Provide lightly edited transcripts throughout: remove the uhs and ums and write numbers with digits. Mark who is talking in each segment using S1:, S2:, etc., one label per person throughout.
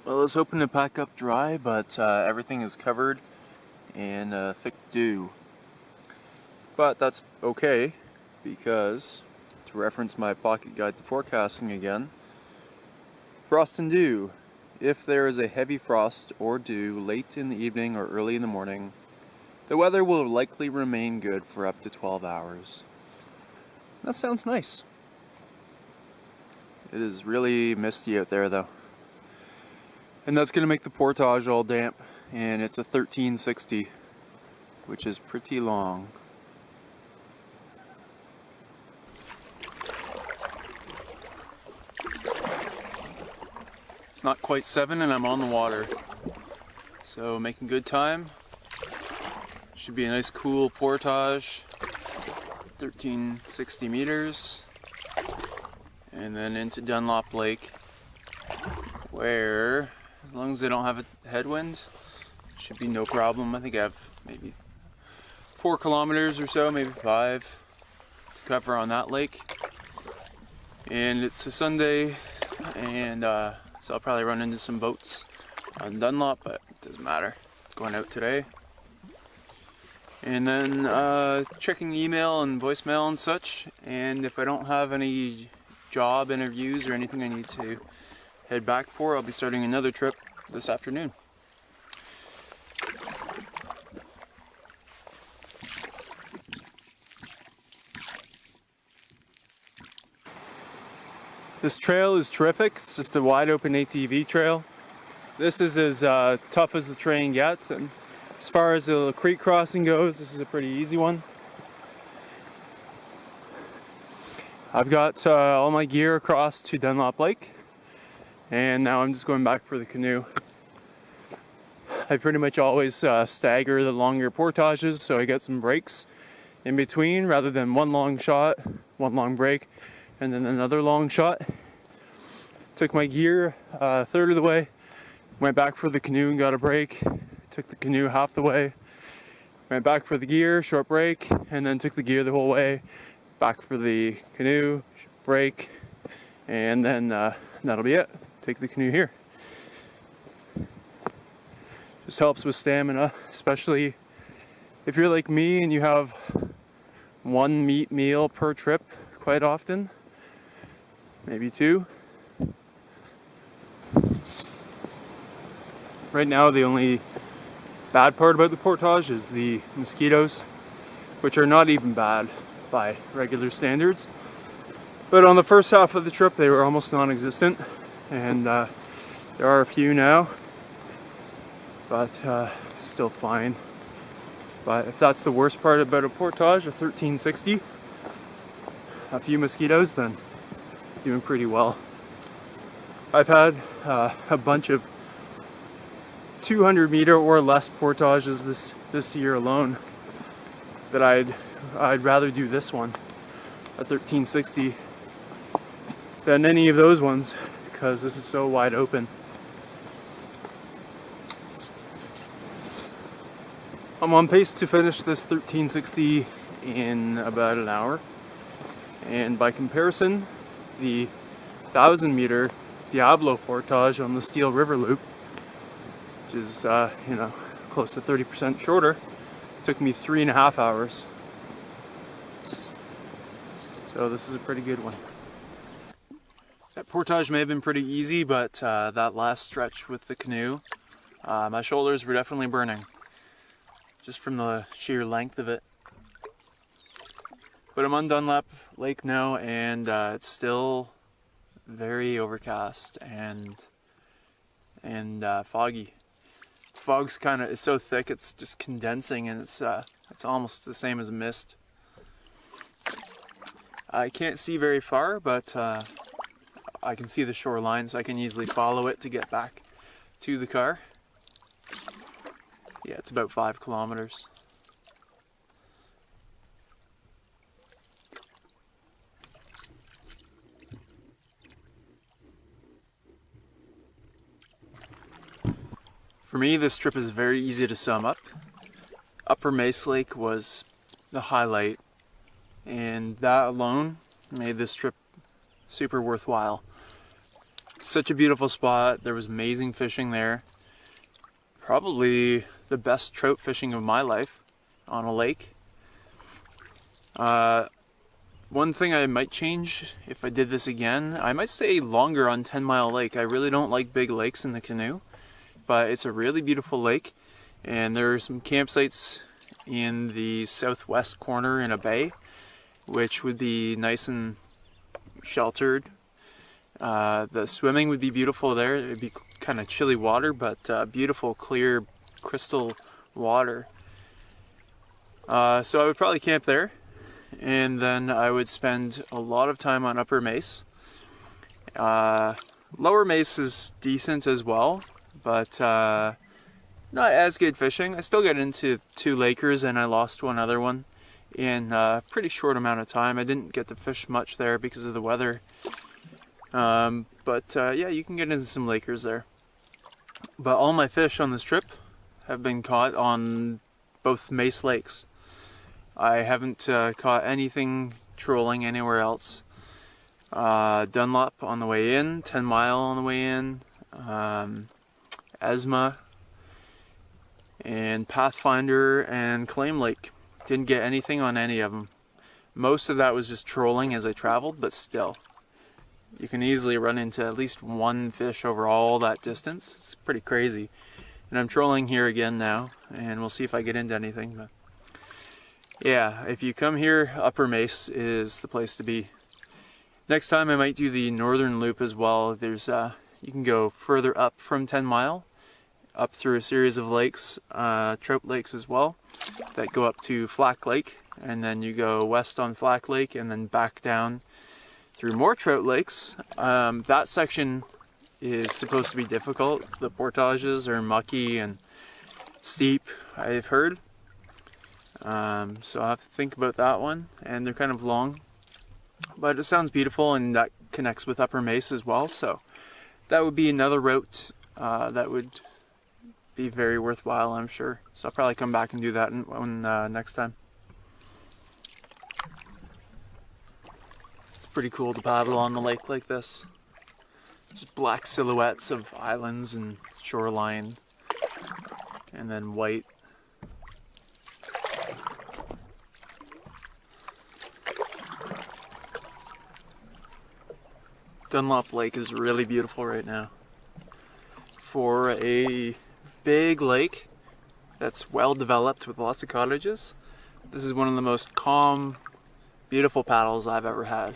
S1: Well, I was hoping to pack up dry, but everything is covered in thick dew. But that's okay, because, to reference my pocket guide to forecasting again, frost and dew. If there is a heavy frost or dew late in the evening or early in the morning, the weather will likely remain good for up to 12 hours. That sounds nice. It is really misty out there though. And that's going to make the portage all damp, and it's a 1360, which is pretty long. It's not quite 7 and I'm on the water, so making good time. Should be a nice cool portage, 1360 meters, and then into Dunlop Lake, where as long as they don't have a headwind, should be no problem. I think I have maybe 4 kilometers or so, maybe 5 to cover on that lake. And it's a Sunday, and so I'll probably run into some boats on Dunlop, but it doesn't matter. Going out today. And then checking email and voicemail and such. And if I don't have any job interviews or anything I need to head back for, I'll be starting another trip this afternoon. This trail is terrific. It's just a wide open ATV trail. This is as tough as the terrain gets, and as far as the creek crossing goes, this is a pretty easy one. I've got all my gear across to Dunlop Lake, and now I'm just going back for the canoe. I pretty much always stagger the longer portages, so I get some breaks in between rather than one long shot, one long break, and then another long shot. Took my gear a third of the way, went back for the canoe and got a break. Took the canoe half the way, went back for the gear, short break, and then took the gear the whole way, back for the canoe, break, and then that'll be it. Take the canoe here. Just helps with stamina, especially if you're like me and you have one meat meal per trip quite often, maybe 2. Right now the only bad part about the portage is the mosquitoes, which are not even bad by regular standards. But on the first half of the trip they were almost non-existent, and there are a few now, but still fine. But if that's the worst part about a portage, a 1360, a few mosquitoes, then doing pretty well. I've had a bunch of 200 meter or less portages this year alone, that I'd rather do this one, a 1360, than any of those ones, because this is so wide open. I'm on pace to finish this 1360 in about an hour, and by comparison, the 1,000 meter Diablo portage on the Steel River Loop, which is close to 30% shorter, took me 3.5 hours. So this is a pretty good one. That portage may have been pretty easy, but that last stretch with the canoe, my shoulders were definitely burning, just from the sheer length of it. But I'm on Dunlop Lake now, and it's still very overcast and foggy. Fog's it's so thick it's just condensing, and it's almost the same as mist. I can't see very far, but I can see the shoreline, so I can easily follow it to get back to the car. Yeah, it's about 5 kilometers. For me, this trip is very easy to sum up. Upper Mace Lake was the highlight, and that alone made this trip super worthwhile. Such a beautiful spot. There was amazing fishing there. Probably the best trout fishing of my life on a lake. One thing I might change if I did this again, I might stay longer on 10 Mile Lake. I really don't like big lakes in the canoe, but it's a really beautiful lake, and there are some campsites in the southwest corner in a bay, which would be nice and sheltered. The swimming would be beautiful there. It would be kind of chilly water, but beautiful, clear, crystal water. So I would probably camp there, and then I would spend a lot of time on Upper Mace. Lower Mace is decent as well, but not as good fishing. I still got into 2 Lakers, and I lost one other one in a pretty short amount of time. I didn't get to fish much there because of the weather. Yeah, you can get into some Lakers there. But all my fish on this trip have been caught on both Mace Lakes. I haven't caught anything trolling anywhere else. Dunlop on the way in, 10 Mile on the way in, Ezma, and Pathfinder and Claim Lake. Didn't get anything on any of them. Most of that was just trolling as I traveled, but still. You can easily run into at least one fish over all that distance. It's pretty crazy. And I'm trolling here again now, and we'll see if I get into anything. But yeah, if you come here, Upper Mace is the place to be. Next time I might do the northern loop as well. There's you can go further up from 10 Mile, up through a series of lakes, trout lakes as well, that go up to Flack Lake, and then you go west on Flack Lake and then back down through more trout lakes. That section is supposed to be difficult. The portages are mucky and steep, I've heard. So I'll have to think about that one, and they're kind of long. But it sounds beautiful, and that connects with Upper Mace as well, so that would be another route that would be very worthwhile, I'm sure. So I'll probably come back and do that next time. It's pretty cool to paddle on the lake like this. Just black silhouettes of islands and shoreline, and then white. Dunlop Lake is really beautiful right now. For a big lake that's well developed with lots of cottages, this is one of the most calm, beautiful paddles I've ever had.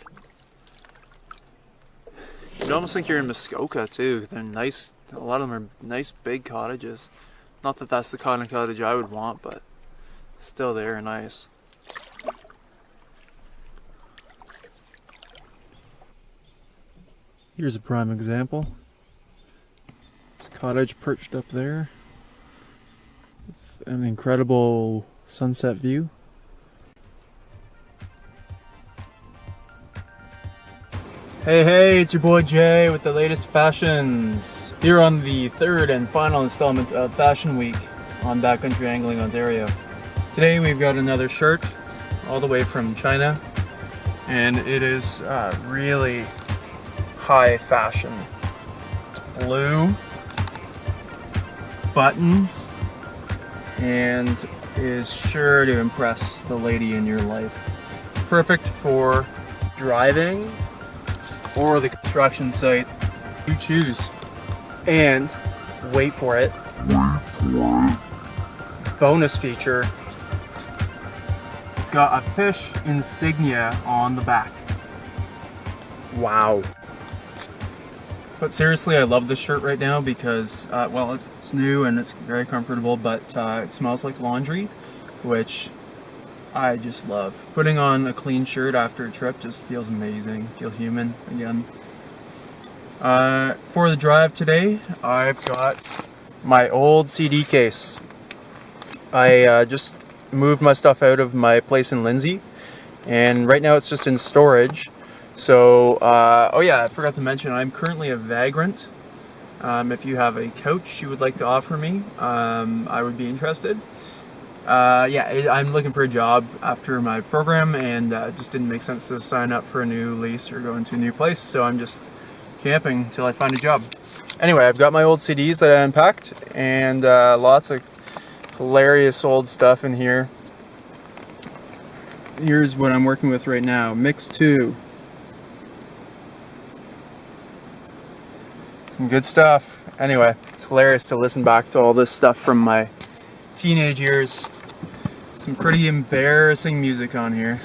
S1: You'd almost think you're in Muskoka too. They're nice, a lot of them are nice big cottages. Not that that's the kind of cottage I would want, but still they are nice. Here's a prime example. This cottage perched up there with an incredible sunset view. Hey, it's your boy Jay with the latest fashions. Here on the third and final installment of Fashion Week on Backcountry Angling Ontario. Today we've got another shirt all the way from China, and it is really high fashion. It's blue, buttons, and is sure to impress the lady in your life. Perfect for driving or the construction site. You choose. And wait for it. Bonus feature. It's got a fish insignia on the back. Wow. But seriously, I love this shirt right now because, well, it's new and it's very comfortable, but it smells like laundry, which I just love. Putting on a clean shirt after a trip just feels amazing. Feel human again. For the drive today, I've got my old CD case. I just moved my stuff out of my place in Lindsay, and right now it's just in storage. So, oh yeah, I forgot to mention, I'm currently a vagrant. If you have a couch you would like to offer me, I would be interested. Yeah, I'm looking for a job after my program, and it just didn't make sense to sign up for a new lease or go into a new place, so I'm just camping until I find a job. Anyway, I've got my old CDs that I unpacked, and lots of hilarious old stuff in here. Here's what I'm working with right now, Mix 2. Some good stuff. Anyway, it's hilarious to listen back to all this stuff from my teenage years. Some pretty embarrassing music on here.